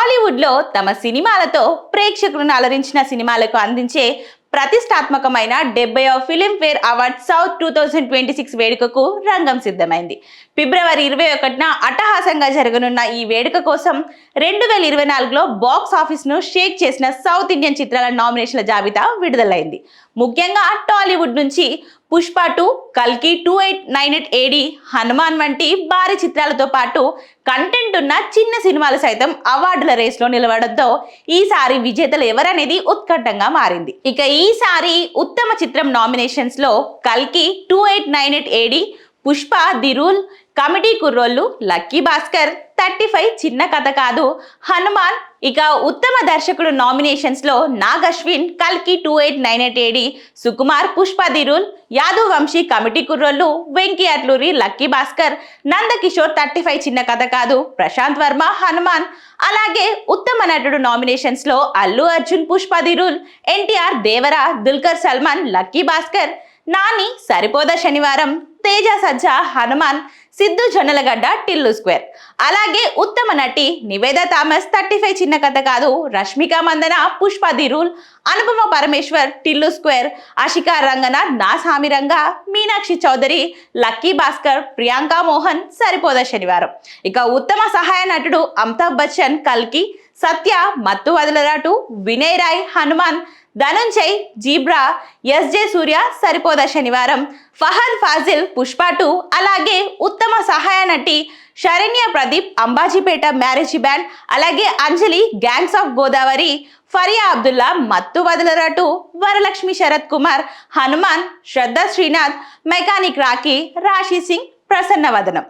టాలీవుడ్లో తమ సినిమాలతో ప్రేక్షకులను అలరించిన సినిమాలకు అందించే ప్రతిష్టాత్మకమైన 70వ ఫిలింఫేర్ అవార్డ్ సౌత్ 2026 వేడుకకు రంగం సిద్ధమైంది. ఫిబ్రవరి 21న అట్టహాసంగా జరగనున్న ఈ వేడుక కోసం 2024లో బాక్స్ ఆఫీస్ను షేక్ చేసిన సౌత్ ఇండియన్ చిత్రాల నామినేషన్ల జాబితా విడుదలైంది. ముఖ్యంగా టాలీవుడ్ నుంచి పుష్ప 2, కల్కి 2898 ఏడి, హనుమాన్ వంటి భారీ చిత్రాలతో పాటు కంటెంట్ ఉన్న చిన్న సినిమాలు సైతం అవార్డుల రేస్లో నిలవడంతో ఈసారి విజేతలు ఎవరనేది ఉత్కంఠంగా మారింది. ఇక ఈసారి ఉత్తమ చిత్రం నామినేషన్స్ లో కల్కి 2898 AD, Pushpa the rule, committee కుర్రోళ్ళు, లక్కీ భాస్కర్, 35 చిన్న కథ కాదు, హనుమాన్. ఇక ఉత్తమ దర్శకుడు నామినేషన్స్ లో నాగ్ అశ్విన్ కల్కి 2898 AD, Sukumar Pushpa the rule, Yadav Vamsi committee Kurrollu, Venky Atluri Lucky Bhaskar, Nandakishore 35 Chinna Katha కాదు, ప్రశాంత్ వర్మ హనుమాన్. అలాగే ఉత్తమ నటుడు నామినేషన్స్ లో Allu Arjun Pushpa the rule, NTR Devara, Dulquer Salmaan lucky Bhaskar, Nani Saripodhaa Sanivaaram, Teja Sajja Hanuman, Siddhu Jonnalagadda Tillu square. అలాగే ఉత్తమ నటి Nivetha Thomas 35 Chinna Katha Kaadu, Rashmika Mandanna Pushpa the rule, Anupama Parameswaran Tillu square, Ashika Ranganath Naa Saamiranga, Meenakshi Chaudhary lucky Bhaskar, Priyanka Mohan Saripodhaa Sanivaaram. ఇక ఉత్తమ సహాయ నటుడు అమితాబ్ బచ్చన్ కల్కి, సత్య మత్తు వదలరాటు, వినయ్ రాయ్ హనుమాన్, ధనుంజయ్ జీబ్రా, ఎస్జే సూర్య సరిపోదా శనివారం, ఫహద్ ఫాజిల్ పుష్ప 2. అలాగే ఉత్తమ సహాయ నటి శరణ్య ప్రదీప్ అంబాజీపేట మ్యారేజ్ బ్యాండ్, అలాగే అంజలి గ్యాంగ్స్ ఆఫ్ గోదావరి, ఫరియా అబ్దుల్లా మత్తు వదలరాటు, వరలక్ష్మి శరత్ కుమార్ హనుమాన్, శ్రద్ధ శ్రీనాథ్ మెకానిక్ రాకీ, రాశి సింగ్ ప్రసన్న వదనం.